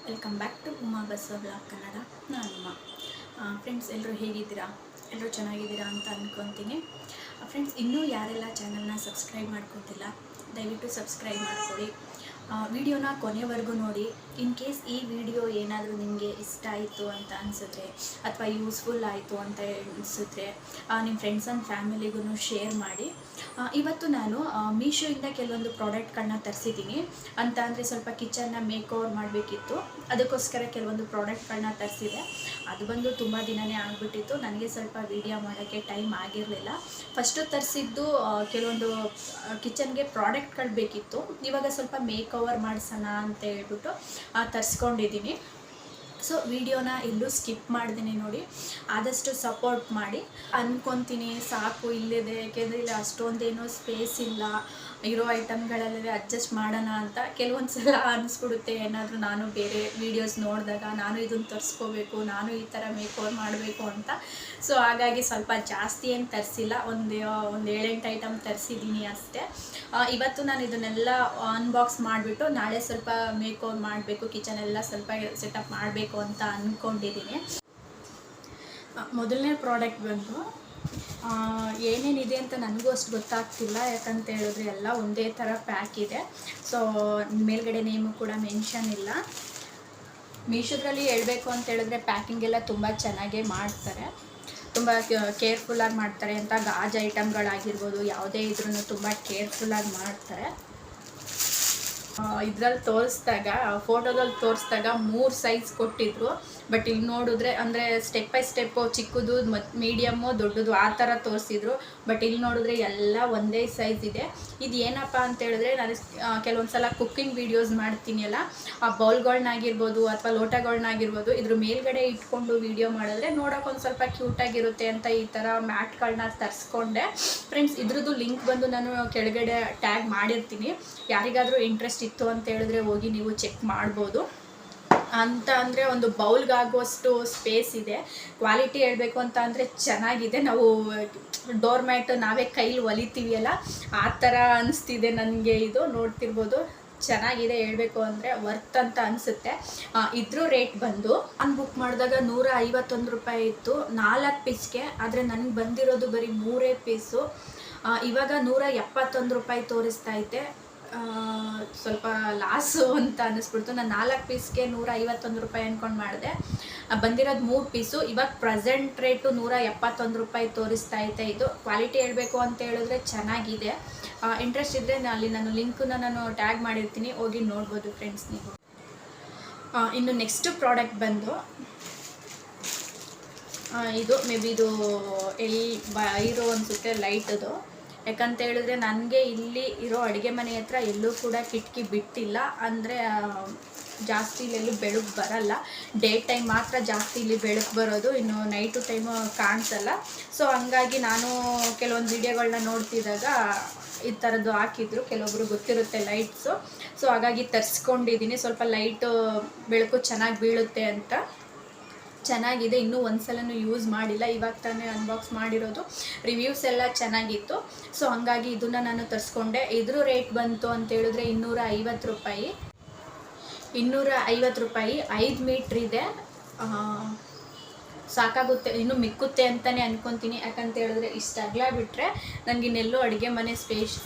Welcome back to Uma Basava blog Kannada. ನಾನು Uma. Friends, ಎಲ್ಲರೂ ಹೇಗಿದ್ದೀರಾ? ಎಲ್ಲರೂ ಚೆನ್ನಾಗಿದ್ದೀರಾ ಅಂತ ಅಂದ್ಕೊತೀನಿ. ಫ್ರೆಂಡ್ಸ್, ಇನ್ನೂ ಯಾರೆಲ್ಲ ಚಾನಲ್ನ ಸಬ್ಸ್ಕ್ರೈಬ್ ಮಾಡ್ಕೊತಿಲ್ಲ, ದಯವಿಟ್ಟು ಸಬ್ಸ್ಕ್ರೈಬ್ ಮಾಡ್ಕೊಳ್ಳಿ. ವಿಡಿಯೋನ ಕೊನೆವರೆಗೂ ನೋಡಿ. ಇನ್ ಕೇಸ್ ಈ ವಿಡಿಯೋ ಏನಾದರೂ ನಿಮಗೆ ಇಷ್ಟ ಆಯಿತು ಅಂತ ಅನಿಸಿದ್ರೆ ಅಥವಾ ಯೂಸ್ಫುಲ್ ಆಯಿತು ಅಂತ ಅನಿಸಿದ್ರೆ ನಿಮ್ಮ ಫ್ರೆಂಡ್ಸ್ ಆ್ಯಂಡ್ ಫ್ಯಾಮಿಲಿಗೂ ಶೇರ್ ಮಾಡಿ. ಇವತ್ತು ನಾನು ಮೀಶೋಯಿಂದ ಕೆಲವೊಂದು ಪ್ರಾಡಕ್ಟ್ಗಳನ್ನ ತರಿಸಿದ್ದೀನಿ. ಅಂತ ಅಂದರೆ ಸ್ವಲ್ಪ ಕಿಚನ್ನ ಮೇಕ್ ಓವರ್ ಮಾಡಬೇಕಿತ್ತು, ಅದಕ್ಕೋಸ್ಕರ ಕೆಲವೊಂದು ಪ್ರಾಡಕ್ಟ್ಗಳನ್ನ ತರಿಸಿದೆ. ಅದು ಬಂದು ತುಂಬ ದಿನವೇ ಆಗಿಬಿಟ್ಟಿತ್ತು, ನನಗೆ ಸ್ವಲ್ಪ ವಿಡಿಯೋ ಮಾಡೋಕ್ಕೆ ಟೈಮ್ ಆಗಿರಲಿಲ್ಲ. ಫಸ್ಟು ತರಿಸಿದ್ದು ಕೆಲವೊಂದು ಕಿಚನ್ಗೆ ಪ್ರಾಡಕ್ಟ್ಗಳು ಬೇಕಿತ್ತು. ಇವಾಗ ಸ್ವಲ್ಪ ಮೇಕ್ ಓವರ್ ಮಾಡಿಸೋಣ ಅಂತ ಹೇಳ್ಬಿಟ್ಟು ತರಿಸ್ಕೊಂಡಿದ್ದೀನಿ. ಸೊ ವಿಡಿಯೋನ ಎಲ್ಲೂ ಸ್ಕಿಪ್ ಮಾಡ್ತೀನಿ ನೋಡಿ, ಆದಷ್ಟು ಸಪೋರ್ಟ್ ಮಾಡಿ ಅಂದ್ಕೊತೀನಿ. ಸಾಕು ಇಲ್ಲಿದೆ, ಯಾಕೆಂದರೆ ಇಲ್ಲಿ ಅಷ್ಟೊಂದೇನೋ ಸ್ಪೇಸ್ ಇಲ್ಲ, ಇರೋ ಐಟಮ್ಗಳಲ್ಲೇ ಅಡ್ಜಸ್ಟ್ ಮಾಡೋಣ ಅಂತ ಕೆಲವೊಂದು ಸಲ ಅನಿಸ್ಬಿಡುತ್ತೆ. ಏನಾದರೂ ನಾನು ಬೇರೆ ವೀಡಿಯೋಸ್ ನೋಡಿದಾಗ ನಾನು ಇದನ್ನು ತರಿಸ್ಕೋಬೇಕು, ನಾನು ಈ ಥರ ಮೇಕ್ ಓವರ್ ಮಾಡಬೇಕು ಅಂತ. ಸೊ ಹಾಗಾಗಿ ಸ್ವಲ್ಪ ಜಾಸ್ತಿ ಏನು ತರಿಸಿಲ್ಲ, ಒಂದು 7-8 ಐಟಮ್ ತರಿಸಿದ್ದೀನಿ ಅಷ್ಟೇ. ಇವತ್ತು ನಾನು ಇದನ್ನೆಲ್ಲ ಅನ್ಬಾಕ್ಸ್ ಮಾಡಿಬಿಟ್ಟು ನಾಳೆ ಸ್ವಲ್ಪ ಮೇಕ್ ಓವರ್ ಮಾಡಬೇಕು, ಕಿಚನ್ ಎಲ್ಲ ಸ್ವಲ್ಪ ಸೆಟಪ್ ಮಾಡಬೇಕು ಅಂತ ಅಂದ್ಕೊಂಡಿದ್ದೀನಿ. ಮೊದಲನೇ ಪ್ರಾಡಕ್ಟ್ ಬಂದು ಏನೇನಿದೆ ಅಂತ ನನಗೂ ಅಷ್ಟು ಗೊತ್ತಾಗ್ತಿಲ್ಲ, ಯಾಕಂತ ಹೇಳಿದ್ರೆ ಎಲ್ಲ ಒಂದೇ ಥರ ಪ್ಯಾಕ್ ಇದೆ. ಸೊ ಮೇಲ್ಗಡೆ ನೇಮು ಕೂಡ ಮೆನ್ಷನ್ ಇಲ್ಲ. ಮೀಶೋದ್ರಲ್ಲಿ ಹೇಳಬೇಕು ಅಂತ ಹೇಳಿದ್ರೆ ಪ್ಯಾಕಿಂಗ್ ಎಲ್ಲ ತುಂಬ ಚೆನ್ನಾಗೇ ಮಾಡ್ತಾರೆ, ತುಂಬ ಕೇರ್ಫುಲ್ಲಾಗಿ ಮಾಡ್ತಾರೆ ಅಂತ. ಗಾಜ್ ಐಟಮ್ಗಳಾಗಿರ್ಬೋದು, ಯಾವುದೇ ಇದ್ರೂ ತುಂಬ ಕೇರ್ಫುಲ್ಲಾಗಿ ಮಾಡ್ತಾರೆ. ಇದರಲ್ಲಿ ತೋರಿಸಿದಾಗ, ಫೋಟೋದಲ್ಲಿ ತೋರಿಸಿದಾಗ 3 ಸೈಜ್ ಕೊಟ್ಟಿದ್ರು. ಬಟ್ ಇಲ್ಲಿ ನೋಡಿದ್ರೆ ಅಂದರೆ ಸ್ಟೆಪ್ ಬೈ ಸ್ಟೆಪ್ಪು, ಚಿಕ್ಕದು ಮತ್ತು ಮೀಡಿಯಮ್ಮು, ದೊಡ್ಡದು ಆ ಥರ ತೋರಿಸಿದ್ರು. ಬಟ್ ಇಲ್ಲಿ ನೋಡಿದ್ರೆ ಎಲ್ಲ ಒಂದೇ ಸೈಜ್ ಇದೆ. ಇದು ಏನಪ್ಪ ಅಂತ ಹೇಳಿದ್ರೆ, ನಾನು ಕೆಲವೊಂದು ಸಲ ಕುಕ್ಕಿಂಗ್ ವೀಡಿಯೋಸ್ ಮಾಡ್ತೀನಿ ಅಲ್ಲ, ಆ ಬೌಲ್ಗಳನ್ನಾಗಿರ್ಬೋದು ಅಥವಾ ಲೋಟಗಳನ್ನಾಗಿರ್ಬೋದು ಇದ್ರ ಮೇಲ್ಗಡೆ ಇಟ್ಕೊಂಡು ವೀಡಿಯೋ ಮಾಡಿದ್ರೆ ನೋಡೋಕೆ ಸ್ವಲ್ಪ ಕ್ಯೂಟಾಗಿರುತ್ತೆ ಅಂತ ಈ ಥರ ಮ್ಯಾಟ್ಗಳನ್ನ ತರಿಸ್ಕೊಂಡೆ. ಫ್ರೆಂಡ್ಸ್, ಇದ್ರದ್ದು ಲಿಂಕ್ ಬಂದು ನಾನು ಕೆಳಗಡೆ ಟ್ಯಾಗ್ ಮಾಡಿರ್ತೀನಿ. ಯಾರಿಗಾದರೂ ಇಂಟ್ರೆಸ್ಟ್ ಇತ್ತು ಅಂತ ಹೇಳಿದ್ರೆ ಹೋಗಿ ನೀವು ಚೆಕ್ ಮಾಡ್ಬೋದು. ಅಂತ ಅಂದರೆ ಒಂದು ಬೌಲ್ಗಾಗುವಷ್ಟು ಸ್ಪೇಸ್ ಇದೆ. ಕ್ವಾಲಿಟಿ ಹೇಳಬೇಕು ಅಂತ ಅಂದರೆ ಚೆನ್ನಾಗಿದೆ. ನಾವು ಡೋರ್ ಮ್ಯಾಟ್ ನಾವೇ ಕೈಲಿ ಹೊಲಿತೀವಿ ಅಲ್ಲ, ಆ ಥರ ಅನಿಸ್ತಿದೆ ನನಗೆ. ಇದು ನೋಡ್ತಿರ್ಬೋದು, ಚೆನ್ನಾಗಿದೆ. ಹೇಳಬೇಕು ಅಂದರೆ ವರ್ತ್ ಅಂತ ಅನಿಸುತ್ತೆ. ಇದ್ರ ರೇಟ್ ಬಂದು ನಾನು ಬುಕ್ ಮಾಡಿದಾಗ 151 ರೂಪಾಯಿ ಇತ್ತು 4 ಪೀಸ್ಗೆ. ಆದರೆ ನನಗೆ ಬಂದಿರೋದು ಬರೀ 3 ಪೀಸು. ಇವಾಗ 171 ರೂಪಾಯಿ ತೋರಿಸ್ತಾ ಐತೆ. ಸ್ವಲ್ಪ ಲಾಸು ಅಂತ ಅನ್ನಿಸ್ಬಿಡ್ತು. ನಾನು 4 ಪೀಸ್ಗೆ 151 ರೂಪಾಯಿ ಅಂದ್ಕೊಂಡು ಮಾಡಿದೆ. ಬಂದಿರೋದು 3 ಪೀಸು. ಇವಾಗ ಪ್ರೆಸೆಂಟ್ ರೇಟು 171 ರೂಪಾಯಿ ತೋರಿಸ್ತಾ ಐತೆ. ಇದು ಕ್ವಾಲಿಟಿ ಹೇಳಬೇಕು ಅಂತ ಹೇಳಿದ್ರೆ ಚೆನ್ನಾಗಿದೆ. ಇಂಟ್ರೆಸ್ಟ್ ಇದ್ದರೆ ಅಲ್ಲಿ ನಾನು ಲಿಂಕನ್ನ ನಾನು ಟ್ಯಾಗ್ ಮಾಡಿರ್ತೀನಿ, ಹೋಗಿ ನೋಡ್ಬೋದು ಫ್ರೆಂಡ್ಸ್ ನೀವು. ಇನ್ನು ನೆಕ್ಸ್ಟ್ ಪ್ರಾಡಕ್ಟ್ ಬಂದು ಇದು ಇದು ಇರೋ ಅನಿಸುತ್ತೆ ಲೈಟದು. ಯಾಕಂತ ಹೇಳಿದ್ರೆ ನನಗೆ ಇಲ್ಲಿ ಇರೋ ಅಡುಗೆ ಮನೆ ಹತ್ರ ಎಲ್ಲೂ ಕೂಡ ಕಿಟಕಿ ಬಿಟ್ಟಿಲ್ಲ. ಅಂದರೆ ಜಾಸ್ತಿ ಇಲ್ಲೆಲ್ಲೂ ಬೆಳಕು ಬರಲ್ಲ. ಡೇ ಟೈಮ್ ಮಾತ್ರ ಜಾಸ್ತಿ ಇಲ್ಲಿ ಬೆಳಕು ಬರೋದು, ಇನ್ನು ನೈಟು ಟೈಮು ಕಾಣಿಸಲ್ಲ. ಸೊ ಹಂಗಾಗಿ ನಾನು ಕೆಲವೊಂದು ವಿಡಿಯೋಗಳನ್ನ ನೋಡ್ತಿದ್ದಾಗ ಈ ಥರದ್ದು ಹಾಕಿದ್ರು, ಕೆಲವೊಬ್ರು ಗೊತ್ತಿರುತ್ತೆ ಲೈಟ್ಸು. ಸೊ ಹಾಗಾಗಿ ತರಿಸ್ಕೊಂಡಿದ್ದೀನಿ. ಸ್ವಲ್ಪ ಲೈಟು ಬೆಳಕು ಚೆನ್ನಾಗಿ ಬೀಳುತ್ತೆ ಅಂತ. ಚೆನ್ನಾಗಿದೆ. ಇನ್ನೂ ಒಂದು ಸಲನೂ ಯೂಸ್ ಮಾಡಿಲ್ಲ, ಇವಾಗ ತಾನೇ ಅನ್ಬಾಕ್ಸ್ ಮಾಡಿರೋದು. ರಿವ್ಯೂಸ್ ಎಲ್ಲ ಚೆನ್ನಾಗಿತ್ತು. ಸೊ ಹಂಗಾಗಿ ಇದನ್ನು ನಾನು ತರಿಸ್ಕೊಂಡೆ. ಇದ್ರ ರೇಟ್ ಬಂತು ಅಂತ ಹೇಳಿದ್ರೆ 250 ರೂಪಾಯಿ. 250 ರೂಪಾಯಿ 5 ಮೀಟ್ರ್ ಇದೆ. ಸಾಕಾಗುತ್ತೆ, ಇನ್ನೂ ಮಿಕ್ಕುತ್ತೆ ಅಂತಲೇ ಅಂದ್ಕೊತೀನಿ. ಯಾಕಂತ ಹೇಳಿದ್ರೆ ಇಷ್ಟು ಅಗಲ ಬಿಟ್ಟರೆ ನನಗಿನ್ನೆಲ್ಲೂ ಅಡುಗೆ ಮನೆ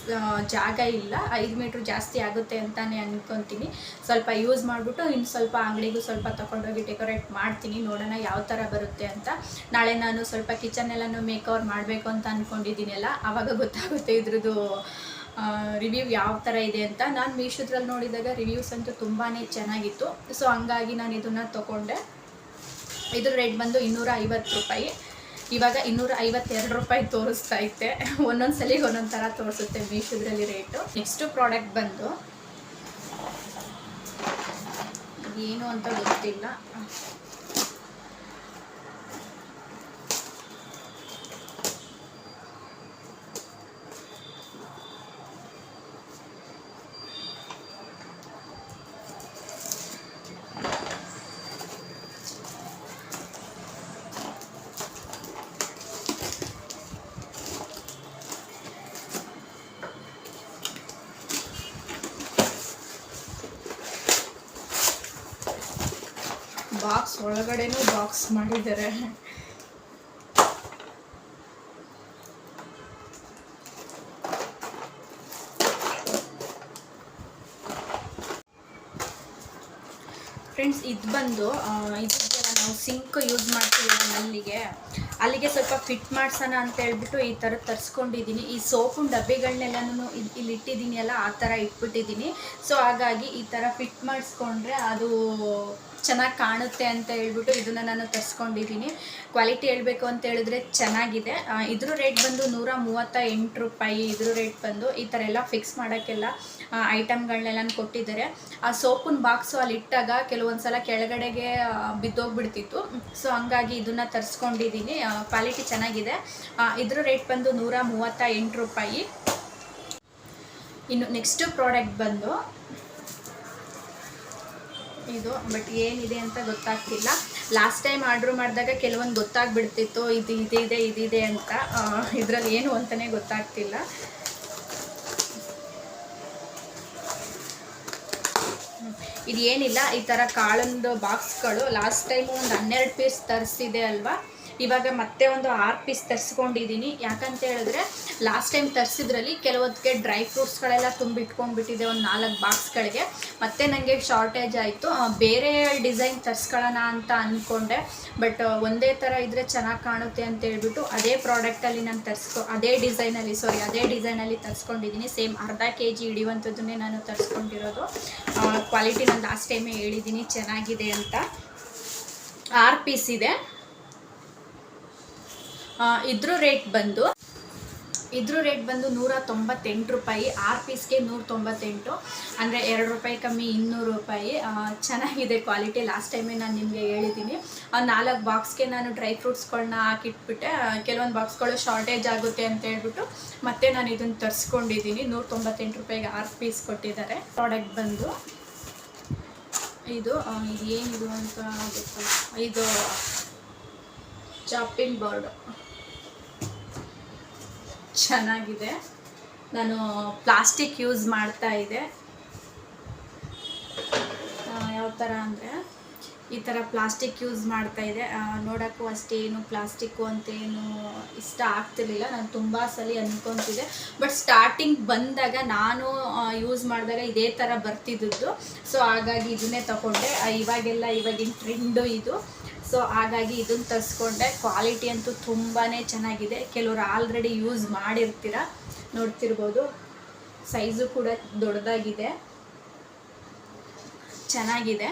ಜಾಗ ಇಲ್ಲ. 5 ಮೀಟ್ರ್ ಜಾಸ್ತಿ ಆಗುತ್ತೆ ಅಂತಲೇ ಅಂದ್ಕೊತೀನಿ. ಸ್ವಲ್ಪ ಯೂಸ್ ಮಾಡಿಬಿಟ್ಟು ಇನ್ನು ಸ್ವಲ್ಪ ಅಂಗಡಿಗೂ ಸ್ವಲ್ಪ ತೊಗೊಂಡೋಗಿ ಡೆಕೋರೇಟ್ ಮಾಡ್ತೀನಿ, ನೋಡೋಣ ಯಾವ ಥರ ಬರುತ್ತೆ ಅಂತ. ನಾಳೆ ನಾನು ಸ್ವಲ್ಪ ಕಿಚನ್ನೆಲ್ಲನೂ ಮೇಕ್ ಓವರ್ ಮಾಡಬೇಕು ಅಂತ ಅಂದ್ಕೊಂಡಿದ್ದೀನಲ್ಲ, ಆವಾಗ ಗೊತ್ತಾಗುತ್ತೆ ಇದ್ರದ್ದು ರಿವ್ಯೂ ಯಾವ ಥರ ಇದೆ ಅಂತ. ನಾನು ಮೀಶೋದ್ರಲ್ಲಿ ನೋಡಿದಾಗ ರಿವ್ಯೂಸ್ ಅಂತೂ ತುಂಬಾ ಚೆನ್ನಾಗಿತ್ತು. ಸೊ ಹಂಗಾಗಿ ನಾನು ಇದನ್ನು ತೊಗೊಂಡೆ. ಇದ್ರ ರೇಟ್ ಬಂದು 250 ರೂಪಾಯಿ. ಇವಾಗ 252 ರೂಪಾಯಿ ತೋರಿಸ್ತಾ ಐತೆ. ಒಂದೊಂದು ಸಲಿಗೆ ಒಂದೊಂದು ಥರ ತೋರಿಸುತ್ತೆ ಮೀಶೋದ್ರಲ್ಲಿ ರೇಟು. ನೆಕ್ಸ್ಟು ಪ್ರಾಡಕ್ಟ್ ಬಂದು ಏನು ಅಂತ ಗೊತ್ತಿಲ್ಲ. ಬಾಕ್ಸ್ ಒಳಗಡೆನೂ ಬಾಕ್ಸ್ ಮಾಡಿದ್ದಾರೆ. ಫ್ರೆಂಡ್ಸ್, ಇದು ಬಂದು ಇದಕ್ಕೆಲ್ಲ ನಾವು ಸಿಂಕ್ ಯೂಸ್ ಮಾಡ್ತೀವಿ ಅಲ್ಲಿಗೆ ಸ್ವಲ್ಪ ಫಿಟ್ ಮಾಡ್ಸೋಣ ಅಂತ ಹೇಳ್ಬಿಟ್ಟು ಈ ಥರ ತರಿಸ್ಕೊಂಡಿದ್ದೀನಿ. ಈ ಸೋಪಿನ ಡಬ್ಬಿಗಳನ್ನೆಲ್ಲನೂ ಇಲ್ಲಿ ಇಟ್ಟಿದ್ದೀನಿ ಅಲ್ಲ, ಆ ಥರ ಇಟ್ಬಿಟ್ಟಿದ್ದೀನಿ. ಸೊ ಹಾಗಾಗಿ ಈ ಥರ ಫಿಟ್ ಮಾಡಿಸ್ಕೊಂಡ್ರೆ ಅದು ಚೆನ್ನಾಗಿ ಕಾಣುತ್ತೆ ಅಂತ ಹೇಳ್ಬಿಟ್ಟು ಇದನ್ನು ನಾನು ತರಿಸ್ಕೊಂಡಿದ್ದೀನಿ. ಕ್ವಾಲಿಟಿ ಹೇಳಬೇಕು ಅಂತ ಹೇಳಿದ್ರೆ ಚೆನ್ನಾಗಿದೆ. ಇದ್ರ ರೇಟ್ ಬಂದು 138 ರೂಪಾಯಿ. ಇದ್ರ ರೇಟ್ ಬಂದು ಈ ಥರ ಎಲ್ಲ ಫಿಕ್ಸ್ ಮಾಡೋಕ್ಕೆಲ್ಲ ಐಟಮ್ಗಳನ್ನೆಲ್ಲ ಕೊಟ್ಟಿದ್ದಾರೆ. ಆ ಸೋಪಿನ ಬಾಕ್ಸು ಅಲ್ಲಿ ಇಟ್ಟಾಗ ಕೆಲವೊಂದು ಸಲ ಕೆಳಗಡೆಗೆ ಬಿದ್ದೋಗ್ಬಿಡ್ತಿತ್ತು. ಸೊ ಹಂಗಾಗಿ ಇದನ್ನು ತರಿಸ್ಕೊಂಡಿದ್ದೀನಿ. ಕ್ವಾಲಿಟಿ ಚೆನ್ನಾಗಿದೆ. ಇದ್ರ ರೇಟ್ ಬಂದು 138 ರೂಪಾಯಿ. ಇನ್ನು ನೆಕ್ಸ್ಟ್ ಪ್ರಾಡಕ್ಟ್ ಬಂದು ಇದು, ಬಟ್ ಏನಿದೆ ಅಂತ ಗೊತ್ತಾಗ್ತಿಲ್ಲ. ಲಾಸ್ಟ್ ಟೈಮ್ ಆರ್ಡ್ರ್ ಮಾಡಿದಾಗ ಕೆಲವೊಂದು ಗೊತ್ತಾಗ್ಬಿಡ್ತಿತ್ತು ಇದಿದೆ ಅಂತ. ಇದರಲ್ಲಿ ಏನು ಅಂತಲೇ ಗೊತ್ತಾಗ್ತಿಲ್ಲ. ಇದು ಏನಿಲ್ಲ, ಈ ಥರ ಕಾಳೊಂದು ಬಾಕ್ಸ್ಗಳು ಲಾಸ್ಟ್ ಟೈಮು ಒಂದು 12 ಪೀಸ್ ತರಿಸಿದೆ ಅಲ್ವಾ, ಇವಾಗ ಮತ್ತೆ ಒಂದು 6 ಪೀಸ್ ತರಿಸ್ಕೊಂಡಿದ್ದೀನಿ. ಯಾಕಂತ ಹೇಳಿದ್ರೆ ಲಾಸ್ಟ್ ಟೈಮ್ ತರಿಸಿದ್ರಲ್ಲಿ ಕೆಲವೊತ್ತಿಗೆ ಡ್ರೈ ಫ್ರೂಟ್ಸ್ಗಳೆಲ್ಲ ತುಂಬಿಟ್ಕೊಂಡ್ಬಿಟ್ಟಿದೆ ಒಂದು 4 ಬಾಕ್ಸ್ಗಳಿಗೆ. ಮತ್ತೆ ನನಗೆ ಶಾರ್ಟೇಜ್ ಆಯಿತು. ಬೇರೆ ಡಿಸೈನ್ ತರಿಸ್ಕೊಳ್ಳೋಣ ಅಂತ ಅಂದ್ಕೊಂಡೆ, ಬಟ್ ಒಂದೇ ಥರ ಇದ್ದರೆ ಚೆನ್ನಾಗಿ ಕಾಣುತ್ತೆ ಅಂತ ಹೇಳ್ಬಿಟ್ಟು ಅದೇ ಪ್ರಾಡಕ್ಟಲ್ಲಿ ನಾನು ಅದೇ ಡಿಸೈನಲ್ಲಿ ತರಿಸ್ಕೊಂಡಿದ್ದೀನಿ. ಸೇಮ್ ಅರ್ಧ kg ಹಿಡಿಯುವಂಥದ್ದನ್ನೇ ನಾನು ತರಿಸ್ಕೊಂಡಿರೋದು. ಕ್ವಾಲಿಟಿ ನಾನು ಲಾಸ್ಟ್ ಟೈಮೇ ಹೇಳಿದ್ದೀನಿ ಚೆನ್ನಾಗಿದೆ ಅಂತ. 6 ಪೀಸ್ ಇದೆ. ಇದ್ರ ರೇಟ್ ಬಂದು 198 ರೂಪಾಯಿ. 6 ಪೀಸ್ಗೆ 198, ಅಂದರೆ 2 ರೂಪಾಯಿ ಕಮ್ಮಿ 200 ರೂಪಾಯಿ. ಚೆನ್ನಾಗಿದೆ ಕ್ವಾಲಿಟಿ. ಲಾಸ್ಟ್ ಟೈಮೇ ನಾನು ನಿಮಗೆ ಹೇಳಿದ್ದೀನಿ. 4 ಬಾಕ್ಸ್ಗೆ ನಾನು ಡ್ರೈ ಫ್ರೂಟ್ಸ್ಗಳನ್ನ ಹಾಕಿಟ್ಬಿಟ್ಟೆ. ಕೆಲವೊಂದು ಬಾಕ್ಸ್ಗಳು ಶಾರ್ಟೇಜ್ ಆಗುತ್ತೆ ಅಂತ ಹೇಳ್ಬಿಟ್ಟು ಮತ್ತೆ ನಾನು ಇದನ್ನು ತರಿಸ್ಕೊಂಡಿದ್ದೀನಿ. 198 ರೂಪಾಯಿಗೆ 6 ಪೀಸ್ ಕೊಟ್ಟಿದ್ದಾರೆ. ಪ್ರಾಡಕ್ಟ್ ಬಂದು ಇದು ಏನಿದು ಅಂತ ಗೊತ್ತಿಲ್ಲ. ಇದು ಚಾಪಿಂಗ್ ಬೋರ್ಡ್ ಚೆನ್ನಾಗಿದೆ. ನಾನು ಪ್ಲಾಸ್ಟಿಕ್ ಯೂಸ್ ಮಾಡ್ತಾ ಇದ್ದೆ. ಯಾವ ಥರ ಅಂದರೆ ಈ ಥರ ಪ್ಲಾಸ್ಟಿಕ್ ಯೂಸ್ ಮಾಡ್ತಾ ಇದೆ. ನೋಡೋಕ್ಕೂ ಅಷ್ಟೇ ಏನು ಪ್ಲಾಸ್ಟಿಕ್ಕು ಅಂತೇನು ಇಷ್ಟ ಆಗ್ತಿರ್ಲಿಲ್ಲ. ನಾನು ತುಂಬ ಸಲ ಅಂದ್ಕೊತಿದ್ದೆ, ಬಟ್ ಸ್ಟಾರ್ಟಿಂಗ್ ಬಂದಾಗ ನಾನು ಯೂಸ್ ಮಾಡಿದಾಗ ಇದೇ ಥರ ಬರ್ತಿದ್ದದ್ದು. ಸೊ ಹಾಗಾಗಿ ಇದನ್ನೇ ತಗೊಂಡೆ. ಇವಾಗಿನ ಟ್ರೆಂಡು ಇದು. ಸೊ ಹಾಗಾಗಿ ಇದನ್ನು ತರಿಸ್ಕೊಂಡೆ. ಕ್ವಾಲಿಟಿ ಅಂತೂ ತುಂಬಾ ಚೆನ್ನಾಗಿದೆ. ಕೆಲವರು ಆಲ್ರೆಡಿ ಯೂಸ್ ಮಾಡಿರ್ತೀರ, ನೋಡ್ತಿರ್ಬೋದು. ಸೈಜು ಕೂಡ ದೊಡ್ಡದಾಗಿದೆ, ಚೆನ್ನಾಗಿದೆ.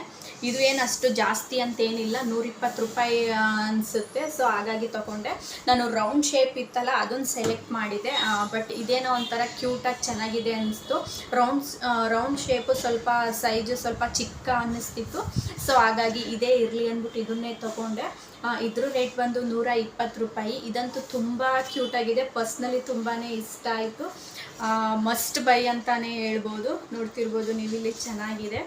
ಇದು ಏನು ಅಷ್ಟು ಜಾಸ್ತಿ ಅಂತೇನಿಲ್ಲ, 120 ರೂಪಾಯಿ ಅನಿಸುತ್ತೆ. ಸೊ ಹಾಗಾಗಿ ತೊಗೊಂಡೆ. ನಾನು ರೌಂಡ್ ಶೇಪ್ ಇತ್ತಲ್ಲ ಅದನ್ನು ಸೆಲೆಕ್ಟ್ ಮಾಡಿದೆ, ಬಟ್ ಇದೇನೋ ಒಂಥರ ಕ್ಯೂಟಾಗಿ ಚೆನ್ನಾಗಿದೆ ಅನ್ನಿಸ್ತು. ರೌಂಡ್ ಶೇಪು ಸ್ವಲ್ಪ ಸೈಜು ಸ್ವಲ್ಪ ಚಿಕ್ಕ ಅನ್ನಿಸ್ತಿತ್ತು. ಸೊ ಹಾಗಾಗಿ ಇದೇ ಇರಲಿ ಅಂದ್ಬಿಟ್ಟು ಇದನ್ನೇ ತೊಗೊಂಡೆ. ಇದ್ರ ರೇಟ್ ಬಂದು 120 ರೂಪಾಯಿ. ಇದಂತೂ ತುಂಬ ಕ್ಯೂಟಾಗಿದೆ. ಪರ್ಸ್ನಲಿ ತುಂಬಾ ಇಷ್ಟ ಆಯಿತು. ಮಸ್ಟ್ ಬೈ ಅಂತಲೇ ಹೇಳ್ಬೋದು. ನೋಡ್ತಿರ್ಬೋದು ನೀವು, ಇಲ್ಲಿ ಚೆನ್ನಾಗಿದೆ.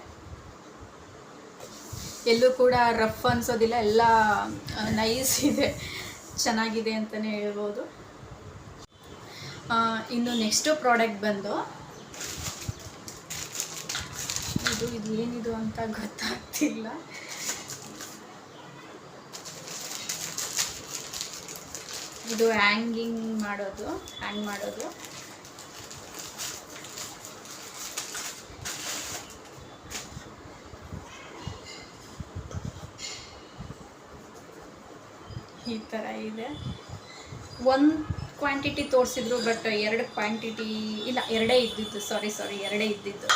ಎಲ್ಲೂ ಕೂಡ ರಫ್ ಅನ್ಸೋದಿಲ್ಲ, ಎಲ್ಲ ನೈಸ್ ಇದೆ, ಚೆನ್ನಾಗಿದೆ ಅಂತಲೇ ಹೇಳ್ಬೋದು. ಇನ್ನು ನೆಕ್ಸ್ಟು ಪ್ರಾಡಕ್ಟ್ ಬಂದು ಇದು ಏನಿದು ಅಂತ ಗೊತ್ತಾಗ್ತಿಲ್ಲ. ಇದು ಹ್ಯಾಂಗ್ ಮಾಡೋದು. ಈ ಥರ ಇದೆ. 1 ಕ್ವಾಂಟಿಟಿ ತೋರಿಸಿದ್ರು, ಬಟ್ 2 ಕ್ವಾಂಟಿಟಿ ಇಲ್ಲ, ಎರಡೇ ಇದ್ದಿದ್ದು. ಎರಡೇ ಇದ್ದಿದ್ದು.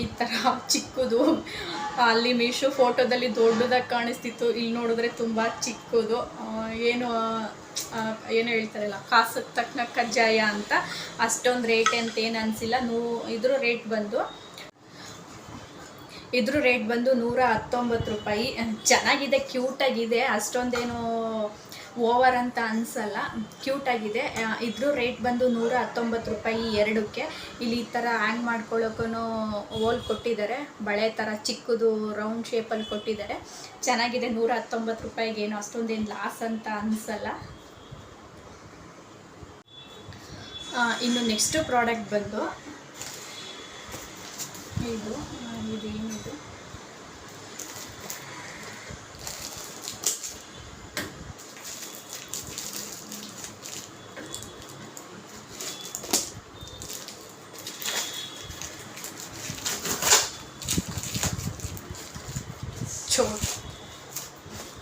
ಈ ಥರ ಚಿಕ್ಕದು. ಅಲ್ಲಿ ಮೀಶೋ ಫೋಟೋದಲ್ಲಿ ದೊಡ್ಡದಾಗಿ ಕಾಣಿಸ್ತಿತ್ತು, ಇಲ್ಲಿ ನೋಡಿದ್ರೆ ತುಂಬ ಚಿಕ್ಕದು. ಏನು ಹೇಳ್ತಾರಲ್ಲ, ಕಾಸಕ್ಕೆ ತಕ್ಕನ ಕಜ್ಜಾಯ ಅಂತ. ಅಷ್ಟೊಂದು ರೇಟ್ ಅಂತ ಏನು ಅನಿಸಿಲ್ಲ. ಇದ್ರ ರೇಟ್ ಬಂದು 119 ರೂಪಾಯಿ. ಚೆನ್ನಾಗಿದೆ, ಕ್ಯೂಟಾಗಿದೆ. ಅಷ್ಟೊಂದೇನು ಓವರ್ ಅಂತ ಅನಿಸಲ್ಲ, ಕ್ಯೂಟಾಗಿದೆ. ಇದ್ರ ರೇಟ್ ಬಂದು 119 ರೂಪಾಯಿ 2ಕ್ಕೆ. ಇಲ್ಲಿ ಈ ಥರ ಹ್ಯಾಂಗ್ ಮಾಡ್ಕೊಳ್ಳೋಕ್ಕೂ ಹೋಲ್ ಕೊಟ್ಟಿದ್ದಾರೆ. ಬಳೆ ಥರ ಚಿಕ್ಕದು ರೌಂಡ್ ಶೇಪಲ್ಲಿ ಕೊಟ್ಟಿದ್ದಾರೆ. ಚೆನ್ನಾಗಿದೆ. 119 ರೂಪಾಯಿಗೆ ಏನು ಅಷ್ಟೊಂದೇನು ಲಾಸ್ ಅಂತ ಅನಿಸಲ್ಲ. ಇನ್ನು ನೆಕ್ಸ್ಟ್ ಪ್ರಾಡಕ್ಟ್ ಬಂದು ಇದೇನಿದು, ಚೋಟ್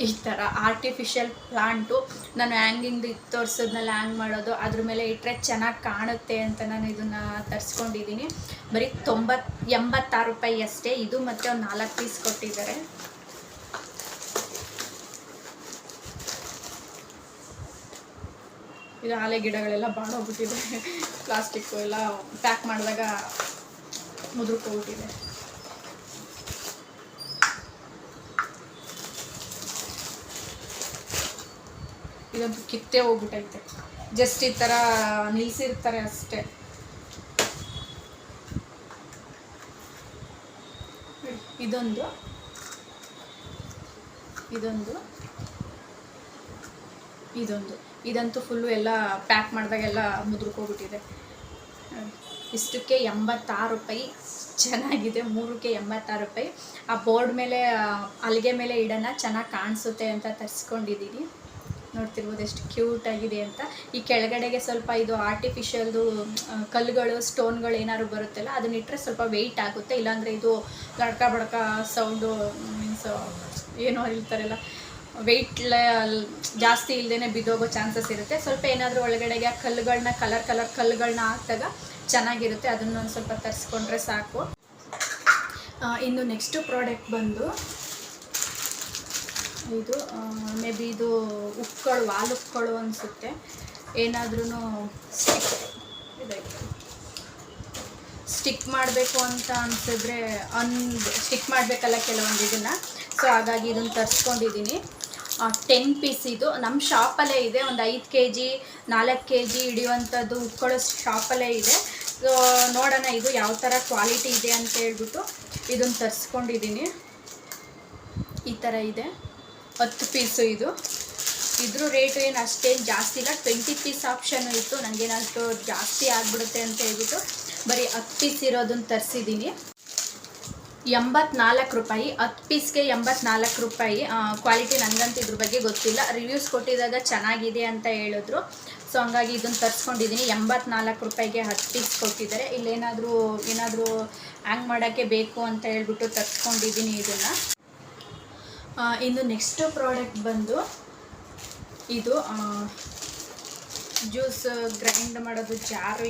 ಈ ಥರ ಆರ್ಟಿಫಿಷಿಯಲ್ ಪ್ಲಾಂಟು ನಾನು ಹ್ಯಾಂಗಿಂಗ್ ತೋರಿಸೋದ್ನೆಲ್ಲ ಹ್ಯಾಂಗ್ ಮಾಡೋದು, ಅದ್ರ ಮೇಲೆ ಇಟ್ಟರೆ ಚೆನ್ನಾಗಿ ಕಾಣುತ್ತೆ ಅಂತ ನಾನು ಇದನ್ನು ತರಿಸ್ಕೊಂಡಿದ್ದೀನಿ. ಬರೀ 86 ರೂಪಾಯಿ ಅಷ್ಟೇ. ಇದು ಮತ್ತು ಒಂದು 4 ಪೀಸ್ ಕೊಟ್ಟಿದ್ದಾರೆ. ಇದು ಆಲೆ ಗಿಡಗಳೆಲ್ಲ ಬಾಡೋಗ್ಬಿಟ್ಟಿದೆ, ಪ್ಲಾಸ್ಟಿಕ್ಕು ಎಲ್ಲ ಪ್ಯಾಕ್ ಮಾಡಿದಾಗ ಮುದುರ್ಕೋಗ್ಬಿಟ್ಟಿದೆ. ಇದಂತೂ ಕಿತ್ತೇ ಹೋಗ್ಬಿಟ್ಟೈತೆ, ಜಸ್ಟ್ ಈ ಥರ ನಿಲ್ಲಿಸಿರ್ತಾರೆ ಅಷ್ಟೇ. ಇದೊಂದು ಇದಂತೂ ಫುಲ್ಲು ಎಲ್ಲ ಪ್ಯಾಕ್ ಮಾಡಿದಾಗೆಲ್ಲ ಮುದುರ್ಕೋಗ್ಬಿಟ್ಟಿದೆ. ಇಷ್ಟಕ್ಕೆ 86 ರೂಪಾಯಿ. ಚೆನ್ನಾಗಿದೆ, 3ಕ್ಕೆ 86 ರೂಪಾಯಿ. ಆ ಬೋರ್ಡ್ ಮೇಲೆ ಹಲಿಗೆ ಮೇಲೆ ಇಡೋಣ, ಚೆನ್ನಾಗಿ ಕಾಣಿಸುತ್ತೆ ಅಂತ ತರಿಸ್ಕೊಂಡಿದ್ದೀನಿ. ನೋಡ್ತಿರ್ಬೋದು ಎಷ್ಟು ಕ್ಯೂಟಾಗಿದೆ ಅಂತ. ಈ ಕೆಳಗಡೆಗೆ ಸ್ವಲ್ಪ ಇದು ಆರ್ಟಿಫಿಷಿಯಲ್ದು ಕಲ್ಲುಗಳು, ಸ್ಟೋನ್ಗಳು ಏನಾದ್ರು ಬರುತ್ತಲ್ಲ, ಅದನ್ನಿಟ್ಟರೆ ಸ್ವಲ್ಪ ವೆಯ್ಟ್ ಆಗುತ್ತೆ. ಇಲ್ಲಾಂದರೆ ಇದು ಲಡ್ಕ ಬಡ್ಕ ಸೌಂಡು, ಮೀನ್ಸ್ ಏನೋ ಹೇಳ್ತಾರಲ್ಲ, ವೆಯ್ಟ್ ಜಾಸ್ತಿ ಇಲ್ಲದೇ ಬಿದ್ದೋಗೋ ಚಾನ್ಸಸ್ ಇರುತ್ತೆ. ಸ್ವಲ್ಪ ಏನಾದರೂ ಒಳಗಡೆಗೆ ಆ ಕಲ್ಲುಗಳನ್ನ ಕಲರ್ ಕಲ್ಲುಗಳನ್ನ ಹಾಕಿದಾಗ ಚೆನ್ನಾಗಿರುತ್ತೆ. ಅದನ್ನೊಂದು ಸ್ವಲ್ಪ ತರಿಸ್ಕೊಂಡ್ರೆ ಸಾಕು. ಇನ್ನು ನೆಕ್ಸ್ಟ್ ಪ್ರಾಡಕ್ಟ್ ಬಂದು ಇದು ಮೇ ಬಿ ಇದು ಉಕ್ಗಳು, ವಾಲ್ ಉಕ್ಗಳು ಅನಿಸುತ್ತೆ. ಏನಾದ್ರೂ ಸ್ಟಿಕ್ ಮಾಡಬೇಕು ಅಂತ ಅನಿಸಿದ್ರೆ ಸ್ಟಿಕ್ ಮಾಡಬೇಕಲ್ಲ ಕೆಲವೊಂದು ಇದನ್ನು. ಸೊ ಹಾಗಾಗಿ ಇದನ್ನು ತರಿಸ್ಕೊಂಡಿದ್ದೀನಿ. 10 ಪೀಸ್ ಇದು ನಮ್ಮ ಶಾಪಲ್ಲೇ ಇದೆ. ಒಂದು 5 kg 4 kg ಹಿಡಿಯುವಂಥದ್ದು ಉಟ್ಕೊಳ್ಳೋ ಶಾಪಲ್ಲೇ ಇದೆ. ಸೊ ನೋಡೋಣ ಇದು ಯಾವ ಥರ ಕ್ವಾಲಿಟಿ ಇದೆ ಅಂತ ಹೇಳ್ಬಿಟ್ಟು ಇದನ್ನು ತರಿಸ್ಕೊಂಡಿದ್ದೀನಿ. ಈ ಥರ ಇದೆ, 10 ಪೀಸು. ಇದ್ರ ರೇಟು ಏನು ಅಷ್ಟೇನು ಜಾಸ್ತಿ ಇಲ್ಲ. 20 ಪೀಸ್ ಆಪ್ಷನ್ನು ಇತ್ತು. ನನಗೇನಷ್ಟು ಜಾಸ್ತಿ ಆಗಿಬಿಡುತ್ತೆ ಅಂತ ಹೇಳ್ಬಿಟ್ಟು ಬರೀ 10 ಪೀಸ್ ಇರೋದನ್ನು ತರಿಸಿದ್ದೀನಿ. 84 ರೂಪಾಯಿ. 10 ಪೀಸ್ಗೆ 84 ರೂಪಾಯಿ. ಕ್ವಾಲಿಟಿ ನನಗಂತೂ ಇದ್ರ ಬಗ್ಗೆ ಗೊತ್ತಿಲ್ಲ. ರಿವ್ಯೂಸ್ ಕೊಟ್ಟಿದ್ದಾಗ ಚೆನ್ನಾಗಿದೆ ಅಂತ ಹೇಳಿದ್ರು. ಸೊ ಹಂಗಾಗಿ ಇದನ್ನು ತರಿಸ್ಕೊಂಡಿದ್ದೀನಿ. 84 ರೂಪಾಯಿಗೆ 10 ಪೀಸ್ ಕೊಟ್ಟಿದ್ದಾರೆ. ಇಲ್ಲೇನಾದರೂ ಹ್ಯಾಂಗ್ ಮಾಡೋಕ್ಕೆ ಬೇಕು ಅಂತ ಹೇಳ್ಬಿಟ್ಟು ತರಿಸ್ಕೊಂಡಿದ್ದೀನಿ ಇದನ್ನು. ಇನ್ನು ನೆಕ್ಸ್ಟ್ ಪ್ರಾಡಕ್ಟ್ ಬಂದು ಇದು ಜ್ಯೂಸ್ ಗ್ರೈಂಡ್ ಮಾಡೋದು ಜಾರು.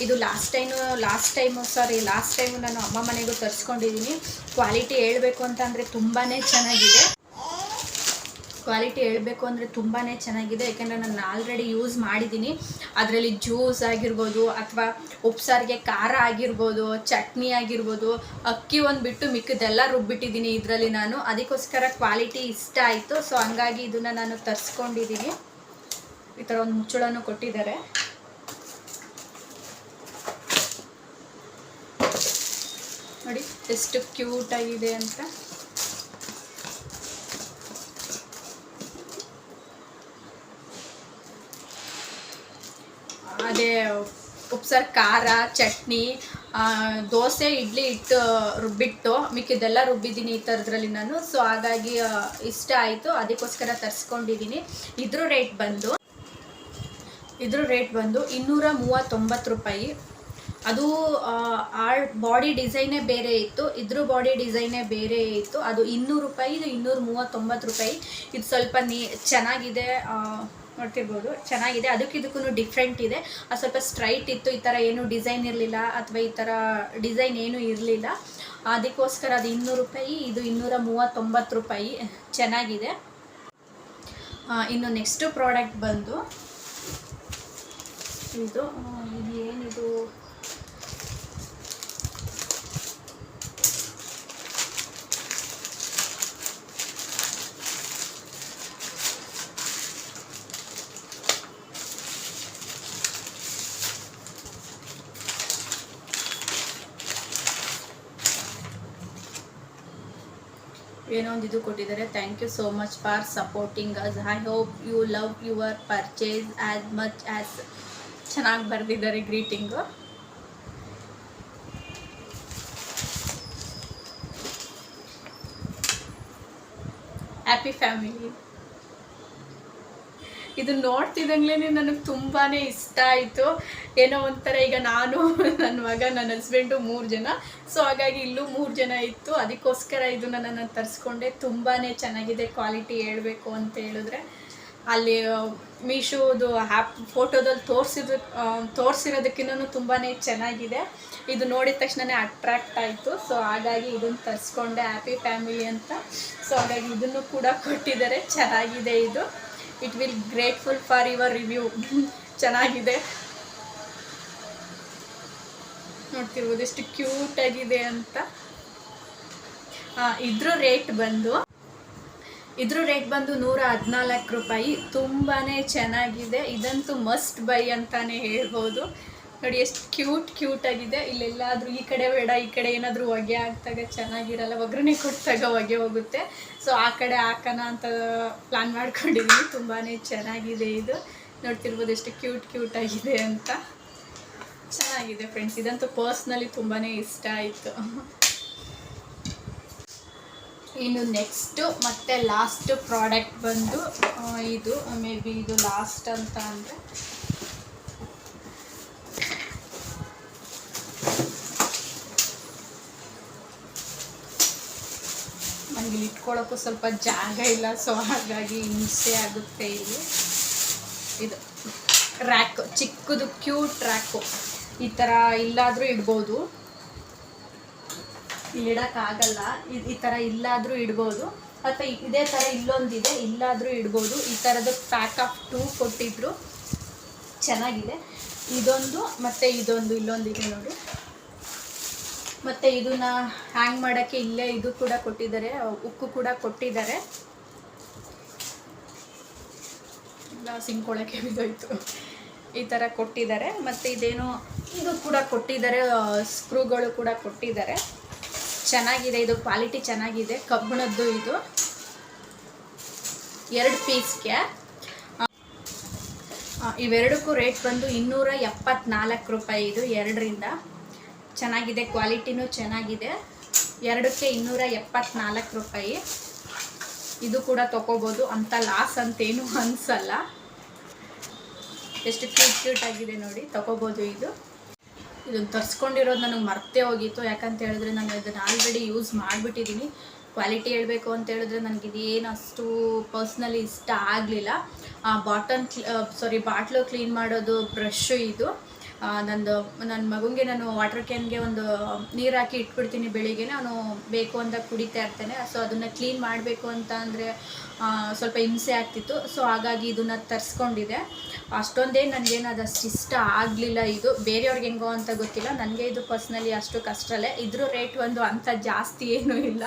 ಇದು ಲಾಸ್ಟ್ ಟೈಮು ನಾನು ಅಮ್ಮ ಮನೆಗೂ ತರಿಸ್ಕೊಂಡಿದ್ದೀನಿ. ಕ್ವಾಲಿಟಿ ಹೇಳಬೇಕು ಅಂತಂದರೆ ತುಂಬಾ ಚೆನ್ನಾಗಿದೆ. ಯಾಕೆಂದರೆ ನಾನು ಆಲ್ರೆಡಿ ಯೂಸ್ ಮಾಡಿದ್ದೀನಿ. ಅದರಲ್ಲಿ ಜ್ಯೂಸ್ ಆಗಿರ್ಬೋದು, ಅಥವಾ ಉಪ್ಸಾರಿಗೆ ಖಾರ ಆಗಿರ್ಬೋದು, ಚಟ್ನಿ ಆಗಿರ್ಬೋದು, ಅಕ್ಕಿ ಒಂದು ಬಿಟ್ಟು ಮಿಕ್ಕಿದೆಲ್ಲ ರುಬ್ಬಿಟ್ಟಿದ್ದೀನಿ ಇದರಲ್ಲಿ ನಾನು. ಅದಕ್ಕೋಸ್ಕರ ಕ್ವಾಲಿಟಿ ಇಷ್ಟ ಆಯಿತು. ಸೊ ಹಂಗಾಗಿ ಇದನ್ನು ನಾನು ತರಿಸ್ಕೊಂಡಿದ್ದೀನಿ. ಈ ಥರ ಒಂದು ಮುಚ್ಚಳನೂ ಕೊಟ್ಟಿದ್ದಾರೆ. ನೋಡಿ ಎಷ್ಟು ಕ್ಯೂಟಾಗಿದೆ ಅಂತ. ಅದೇ ಉಪ್ಸಾರು, ಖಾರ, ಚಟ್ನಿ, ದೋಸೆ, ಇಡ್ಲಿ ರುಬ್ಬಿಟ್ಟು ಮಿಕ್ಕಿದೆಲ್ಲ ರುಬ್ಬಿದ್ದೀನಿ ಈ ಥರದ್ರಲ್ಲಿ ನಾನು. ಸೊ ಹಾಗಾಗಿ ಇಷ್ಟ ಆಯಿತು, ಅದಕ್ಕೋಸ್ಕರ ತರಿಸ್ಕೊಂಡಿದ್ದೀನಿ. ಇದ್ರ ರೇಟ್ ಬಂದು 239 ರೂಪಾಯಿ. ಅದು ಬಾಡಿ ಡಿಸೈನೇ ಬೇರೆ ಇತ್ತು, ಇದ್ರ ಬಾಡಿ ಡಿಸೈನೇ ಬೇರೆ ಇತ್ತು. ಅದು 200 ರೂಪಾಯಿ, ಇದು 239 ರೂಪಾಯಿ. ಇದು ಸ್ವಲ್ಪ ಚೆನ್ನಾಗಿದೆ, ನೋಡ್ತಿರ್ಬೋದು ಚೆನ್ನಾಗಿದೆ. ಇದಕ್ಕೂ ಡಿಫ್ರೆಂಟ್ ಇದೆ. ಅದು ಸ್ವಲ್ಪ ಸ್ಟ್ರೈಟ್ ಇತ್ತು, ಈ ಥರ ಏನೂ ಡಿಸೈನ್ ಇರಲಿಲ್ಲ, ಅಥವಾ ಈ ಥರ ಡಿಸೈನ್ ಏನೂ ಇರಲಿಲ್ಲ. ಅದಕ್ಕೋಸ್ಕರ ಅದು 200 ರೂಪಾಯಿ, ಇದು 239 ರೂಪಾಯಿ. ಚೆನ್ನಾಗಿದೆ. ಇನ್ನು ನೆಕ್ಸ್ಟ್ ಪ್ರಾಡಕ್ಟ್ ಬಂದು ಇದು ಏನಿದು, ಏನೋ ಒಂದು ಇದು ಕೊಟ್ಟಿದ್ದಾರೆ. Thank you so much for supporting us. I hope you love your purchase as much as. ಚೆನ್ನಾಗಿ ಬರೆದಿದ್ದಾರೆ ಗ್ರೀಟಿಂಗು. Happy family. ಇದು ನೋಡ್ತಿದ್ದಂಗ್ಲೇ ನನಗೆ ತುಂಬಾ ಇಷ್ಟ ಆಯಿತು. ಏನೋ ಒಂಥರ ಈಗ ನಾನು ನನ್ನ ಮಗ ನನ್ನ ಹಸ್ಬೆಂಡು 3 ಜನ. ಸೊ ಹಾಗಾಗಿ ಇಲ್ಲೂ 3 ಜನ ಇತ್ತು. ಅದಕ್ಕೋಸ್ಕರ ಇದನ್ನು ನಾನು ತರಿಸ್ಕೊಂಡೆ. ತುಂಬಾ ಚೆನ್ನಾಗಿದೆ ಕ್ವಾಲಿಟಿ ಹೇಳಬೇಕು ಅಂತ ಹೇಳಿದ್ರೆ. ಅಲ್ಲಿ ಮೀಶೋದು ಆ್ಯಪ್ ಫೋಟೋದಲ್ಲಿ ತೋರಿಸಿರೋದಕ್ಕಿಂತ ತುಂಬಾ ಚೆನ್ನಾಗಿದೆ. ಇದು ನೋಡಿದ ತಕ್ಷಣವೇ ಅಟ್ರಾಕ್ಟ್ ಆಯಿತು. ಸೊ ಹಾಗಾಗಿ ಇದನ್ನು ತರಿಸ್ಕೊಂಡೆ, ಹ್ಯಾಪಿ ಫ್ಯಾಮಿಲಿ ಅಂತ. ಸೊ ಹಾಗಾಗಿ ಇದನ್ನು ಕೂಡ ಕೊಟ್ಟಿದ್ದಾರೆ. ಚೆನ್ನಾಗಿದೆ ಇದು. It will grateful for your review. ಚೆನ್ನಾಗಿದೆ, ನೋಡ್ತಿರ್ಬೋದು ಎಷ್ಟು ಕ್ಯೂಟಾಗಿದೆ ಅಂತ. ಇದ್ರ ರೇಟ್ ಬಂದು 114 ರೂಪಾಯಿ. ತುಂಬಾ ಚೆನ್ನಾಗಿದೆ. ಇದಂತೂ ಮಸ್ಟ್ ಬೈ ಅಂತಾನೆ ಹೇಳ್ಬೋದು. ನೋಡಿ ಎಷ್ಟು ಕ್ಯೂಟಾಗಿದೆ. ಇಲ್ಲೆಲ್ಲಾದರೂ ಈ ಕಡೆ ಬೇಡ, ಈ ಕಡೆ ಏನಾದರೂ ಹೊಗೆ ಆಗ್ತಾಗ ಚೆನ್ನಾಗಿರಲ್ಲ, ಒಗ್ಗರಣೆ ಕೊಟ್ಟಾಗ ಹೊಗೆ ಹೋಗುತ್ತೆ. ಸೊ ಆ ಕಡೆ ಹಾಕೋಣ ಅಂತ ಪ್ಲ್ಯಾನ್ ಮಾಡ್ಕೊಂಡಿದ್ದೀನಿ. ತುಂಬಾ ಚೆನ್ನಾಗಿದೆ ಇದು. ನೋಡ್ತಿರ್ಬೋದು ಎಷ್ಟು ಕ್ಯೂಟಾಗಿದೆ ಅಂತ. ಚೆನ್ನಾಗಿದೆ ಫ್ರೆಂಡ್ಸ್. ಇದಂತೂ ಪರ್ಸ್ನಲಿ ತುಂಬಾ ಇಷ್ಟ ಆಯಿತು. ಇನ್ನು ನೆಕ್ಸ್ಟು ಮತ್ತು ಲಾಸ್ಟ್ ಪ್ರಾಡಕ್ಟ್ ಬಂದು ಇದು ಮೇ ಬಿ ಇದು ಲಾಸ್ಟ್ ಅಂತ ಅಂದರೆ ನನಗೆ ಇಟ್ಕೊಳ್ಳೋಕ್ಕೂ ಸ್ವಲ್ಪ ಜಾಗ ಇಲ್ಲ. ಸೊ ಹಾಗಾಗಿ ಹಿಂಸೆ ಆಗುತ್ತೆ. ಇದು ರ್ಯಾಕ್, ಚಿಕ್ಕದು ಕ್ಯೂಟ್ ರ್ಯಾಕು. ಈ ಥರ ಇಲ್ಲಾದರೂ ಇಡ್ಬೋದು, ಇಲ್ಲಿಡೋಕ್ಕಾಗಲ್ಲ. ಈ ಥರ ಇಲ್ಲಾದರೂ ಇಡ್ಬೋದು, ಅಥವಾ ಇದೇ ಥರ ಇಲ್ಲೊಂದಿದೆ, ಇಲ್ಲಾದರೂ ಇಡ್ಬೋದು. ಈ ಥರದ ಪ್ಯಾಕ್ ಆಫ್ 2 ಕೊಟ್ಟಿದ್ರು. ಚೆನ್ನಾಗಿದೆ ಇದೊಂದು ಮತ್ತು ಇದೊಂದು. ಇಲ್ಲೊಂದಿದೆ ನೋಡಿ. ಮತ್ತು ಇದನ್ನ ಹ್ಯಾಂಗ್ ಮಾಡೋಕ್ಕೆ ಇಲ್ಲೇ ಇದು ಕೂಡ ಕೊಟ್ಟಿದ್ದಾರೆ, ಉಕ್ಕು ಕೂಡ ಕೊಟ್ಟಿದ್ದಾರೆ. ಸಿಂಕೊಳಕ್ಕೆ ಬಿದ್ದೋಯ್ತು. ಈ ಥರ ಕೊಟ್ಟಿದ್ದಾರೆ. ಮತ್ತು ಇದೇನೋ ಇದು ಕೂಡ ಕೊಟ್ಟಿದ್ದಾರೆ, ಸ್ಕ್ರೂಗಳು ಕೂಡ ಕೊಟ್ಟಿದ್ದಾರೆ. ಚೆನ್ನಾಗಿದೆ, ಇದು ಕ್ವಾಲಿಟಿ ಚೆನ್ನಾಗಿದೆ. ಕಬ್ಬಿಣದ್ದು ಇದು. 2 ಪೀಸ್ಗೆ ಇವೆರಡಕ್ಕೂ ರೇಟ್ ಬಂದು 274 ರೂಪಾಯಿ. ಇದು 2ರಿಂದ ಚೆನ್ನಾಗಿದೆ, ಕ್ವಾಲಿಟಿನೂ ಚೆನ್ನಾಗಿದೆ. 2ಕ್ಕೆ 274 ರೂಪಾಯಿ. ಇದು ಕೂಡ ತೊಗೋಬೋದು, ಅಂತ ಲಾಸ್ ಅಂತೇನು ಅನಿಸಲ್ಲ. ಎಷ್ಟು ಕ್ಯೂಟಾಗಿದೆ ನೋಡಿ, ತೊಗೋಬೋದು. ಇದನ್ನು ತರಿಸ್ಕೊಂಡಿರೋದು ನನಗೆ ಮರ್ತೇ ಹೋಗಿತ್ತು. ಯಾಕಂತ ಹೇಳಿದ್ರೆ ನಾನು ಇದನ್ನು ಆಲ್ರೆಡಿ ಯೂಸ್ ಮಾಡಿಬಿಟ್ಟಿದ್ದೀನಿ. ಕ್ವಾಲಿಟಿ ಹೇಳಬೇಕು ಅಂತ ಹೇಳಿದ್ರೆ ನನಗಿದೇನು ಅಷ್ಟು ಪರ್ಸ್ನಲಿ ಇಷ್ಟ ಆಗಲಿಲ್ಲ. ಬಾಟ್ಲು ಕ್ಲೀನ್ ಮಾಡೋದು ಬ್ರಷ್ಷು ಇದು. ನನ್ನ ಮಗುಗೆ ನಾನು ವಾಟರ್ ಕ್ಯಾನ್ಗೆ ಒಂದು ನೀರು ಹಾಕಿ ಇಟ್ಬಿಡ್ತೀನಿ. ಬೆಳಿಗ್ಗೆ ಅವನು ಬೇಕು ಅಂತ ಕುಡಿತಾ ಇರ್ತಾನೆ. ಸೊ ಅದನ್ನು ಕ್ಲೀನ್ ಮಾಡಬೇಕು ಅಂತ ಅಂದರೆ ಸ್ವಲ್ಪ ಹಿಂಸೆ ಆಗ್ತಿತ್ತು. ಸೊ ಹಾಗಾಗಿ ಇದನ್ನು ತರಿಸ್ಕೊಂಡಿದ್ದೆ. ಅಷ್ಟೊಂದೇನು ನನಗೇನು ಅದಷ್ಟು ಇಷ್ಟ ಆಗಲಿಲ್ಲ. ಇದು ಬೇರೆಯವ್ರಿಗೆ ಹೆಂಗೋ ಅಂತ ಗೊತ್ತಿಲ್ಲ, ನನಗೆ ಇದು ಪರ್ಸ್ನಲಿ ಅಷ್ಟು ಕಷ್ಟಲ್ಲೇ. ಇದ್ರ ರೇಟ್ ಒಂದು ಅಂಥ ಜಾಸ್ತಿ ಏನೂ ಇಲ್ಲ,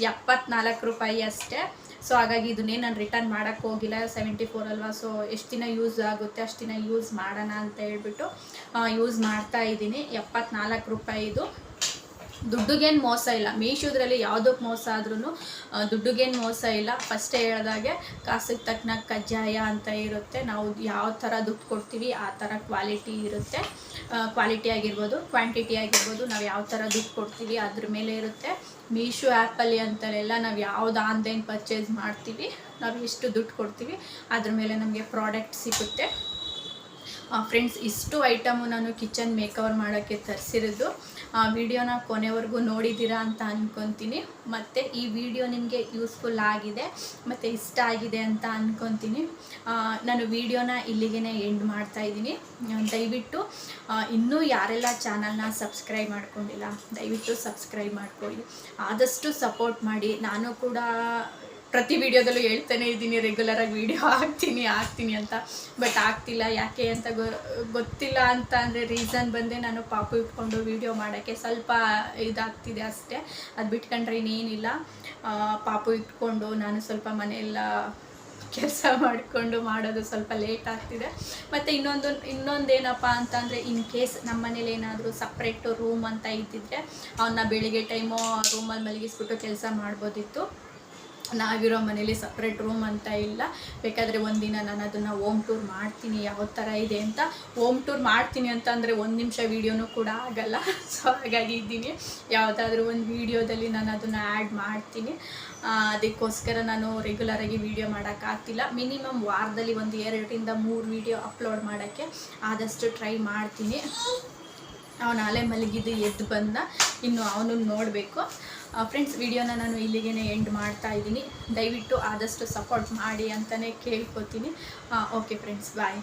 74 ರೂಪಾಯಿ ಅಷ್ಟೇ. ಸೊ ಹಾಗಾಗಿ ಇದನ್ನೇ ನಾನು ರಿಟರ್ನ್ ಮಾಡೋಕ್ಕೆ ಹೋಗಿಲ್ಲ. 74 ಅಲ್ವಾ, ಸೊ ಎಷ್ಟು ದಿನ ಯೂಸ್ ಆಗುತ್ತೆ ಅಷ್ಟು ದಿನ ಯೂಸ್ ಮಾಡೋಣ ಅಂತ ಹೇಳ್ಬಿಟ್ಟು ಯೂಸ್ ಮಾಡ್ತಾ ಇದ್ದೀನಿ. 74 ರೂಪಾಯಿ ಇದು. ದುಡ್ಡುಗೇನು ಮೋಸ ಇಲ್ಲ. ಮೀಶೋದ್ರಲ್ಲಿ ಯಾವುದಕ್ಕೆ ಮೋಸ ಆದ್ರೂ ದುಡ್ಡುಗೇನು ಮೋಸ ಇಲ್ಲ. ಫಸ್ಟೇ ಹೇಳ್ದಾಗೆ ಕಾಸಿಗೆ ತಕ್ಕನ ಕಜ್ಜಾಯ ಅಂತ ಇರುತ್ತೆ. ನಾವು ಯಾವ ಥರ ದುಡ್ಡು ಕೊಡ್ತೀವಿ ಆ ಥರ ಕ್ವಾಲಿಟಿ ಇರುತ್ತೆ. ಕ್ವಾಲಿಟಿ ಆಗಿರ್ಬೋದು, ಕ್ವಾಂಟಿಟಿ ಆಗಿರ್ಬೋದು, ನಾವು ಯಾವ ಥರ ದುಡ್ಡು ಕೊಡ್ತೀವಿ ಅದ್ರ ಮೇಲೆ ಇರುತ್ತೆ. ಮೀಶೋ ಆ್ಯಪಲ್ಲಿ ಅಂತಲೆಲ್ಲ ನಾವು ಯಾವ್ದು ಆನ್ಲೈನ್ ಪರ್ಚೇಸ್ ಮಾಡ್ತೀವಿ, ನಾವು ಎಷ್ಟು ದುಡ್ಡು ಕೊಡ್ತೀವಿ ಅದ್ರ ಮೇಲೆ ನಮಗೆ ಪ್ರಾಡಕ್ಟ್ ಸಿಗುತ್ತೆ. ಫ್ರೆಂಡ್ಸ್, ಇಷ್ಟು ಐಟಮು ನಾನು ಕಿಚನ್ ಮೇಕವರ್ ಮಾಡೋಕ್ಕೆ ತರಿಸಿರೋದು. ವಿಡಿಯೋನ ಕೊನೆವರೆಗೂ ನೋಡಿದ್ದೀರಾ ಅಂತ ಅಂದ್ಕೊತೀನಿ. ಮತ್ತು ಈ ವಿಡಿಯೋ ನಿಮಗೆ ಯೂಸ್ಫುಲ್ ಆಗಿದೆ ಮತ್ತು ಇಷ್ಟ ಆಗಿದೆ ಅಂತ ಅಂದ್ಕೊತೀನಿ. ನಾನು ವಿಡಿಯೋನ ಇಲ್ಲಿಗೆ ಎಂಡ್ ಮಾಡ್ತಾಯಿದ್ದೀನಿ. ದಯವಿಟ್ಟು ಇನ್ನೂ ಯಾರೆಲ್ಲ ಚಾನಲ್ನ ಸಬ್ಸ್ಕ್ರೈಬ್ ಮಾಡ್ಕೊಂಡಿಲ್ಲ ದಯವಿಟ್ಟು ಸಬ್ಸ್ಕ್ರೈಬ್ ಮಾಡ್ಕೊಳ್ಳಿ. ಆದಷ್ಟು ಸಪೋರ್ಟ್ ಮಾಡಿ. ನಾನು ಕೂಡ ಪ್ರತಿ ವಿಡಿಯೋದಲ್ಲೂ ಹೇಳ್ತಾನೆ ಇದ್ದೀನಿ, ರೆಗ್ಯುಲರಾಗಿ ವಿಡಿಯೋ ಹಾಕ್ತೀನಿ ಅಂತ. ಬಟ್ ಆಗ್ತಿಲ್ಲ. ಯಾಕೆ ಅಂತ ಗೊತ್ತಿಲ್ಲ. ಅಂತ ಅಂದರೆ ರೀಸನ್ ಬಂದೆ ನಾನು ಪಾಪು ಇಟ್ಕೊಂಡು ವಿಡಿಯೋ ಮಾಡೋಕ್ಕೆ ಸ್ವಲ್ಪ ಇದಾಗ್ತಿದೆ ಅಷ್ಟೇ. ಅದು ಬಿಟ್ಕೊಂಡ್ರೆ ಇನ್ನೇನಿಲ್ಲ. ಪಾಪು ಇಟ್ಕೊಂಡು ನಾನು ಸ್ವಲ್ಪ ಮನೆಯೆಲ್ಲ ಕೆಲಸ ಮಾಡಿಕೊಂಡು ಮಾಡೋದು ಸ್ವಲ್ಪ ಲೇಟ್ ಆಗ್ತಿದೆ. ಮತ್ತು ಇನ್ನೊಂದೇನಪ್ಪ ಅಂತಂದರೆ, ಇನ್ ಕೇಸ್ ನಮ್ಮ ಮನೇಲಿ ಏನಾದರೂ ಸಪ್ರೇಟು ರೂಮ್ ಅಂತ ಇದ್ದಿದ್ರೆ ಅವನ್ನ ಬೆಳಿಗ್ಗೆ ಟೈಮು ರೂಮಲ್ಲಿ ಮಲಗಿಸ್ಬಿಟ್ಟು ಕೆಲಸ ಮಾಡ್ಬೋದಿತ್ತು. ನಾವಿರೋ ಮನೇಲಿ ಸಪ್ರೇಟ್ ರೂಮ್ ಅಂತ ಇಲ್ಲ. ಬೇಕಾದರೆ ಒಂದಿನ ನಾನು ಅದನ್ನು ಹೋಮ್ ಟೂರ್ ಮಾಡ್ತೀನಿ ಯಾವ ಥರ ಇದೆ ಅಂತ. ಹೋಮ್ ಟೂರ್ ಮಾಡ್ತೀನಿ ಅಂತ ಅಂದರೆ ಒಂದು ನಿಮಿಷ ವೀಡಿಯೋನೂ ಕೂಡ ಆಗಲ್ಲ. ಸೊ ಹಾಗಾಗಿ ಇದ್ದೀನಿ, ಯಾವುದಾದ್ರೂ ಒಂದು ವೀಡಿಯೋದಲ್ಲಿ ನಾನು ಅದನ್ನು ಆ್ಯಡ್ ಮಾಡ್ತೀನಿ. ಅದಕ್ಕೋಸ್ಕರ ನಾನು ರೆಗ್ಯುಲರಾಗಿ ವೀಡಿಯೋ ಮಾಡೋಕ್ಕಾಗ್ತಿಲ್ಲ. ಮಿನಿಮಮ್ ವಾರದಲ್ಲಿ ಒಂದು 2 3 ವೀಡಿಯೋ ಅಪ್ಲೋಡ್ ಮಾಡೋಕ್ಕೆ ಆದಷ್ಟು ಟ್ರೈ ಮಾಡ್ತೀನಿ. ಅವನು ಅಲೆ ಮಲಗಿದ್ದು ಎದ್ದು ಬಂದ, ಇನ್ನು ಅವನು ನೋಡಬೇಕು. ಫ್ರೆಂಡ್ಸ್, ವಿಡಿಯೋನ ನಾನು ಇಲ್ಲಿಗೆ ಎಂಡ್ ಮಾಡ್ತಾ ಇದ್ದೀನಿ. ದಯವಿಟ್ಟು ಆದಷ್ಟು ಸಪೋರ್ಟ್ ಮಾಡಿ ಅಂತಲೇ ಕೇಳ್ಕೊತೀನಿ. ಓಕೆ ಫ್ರೆಂಡ್ಸ್, ಬಾಯ್.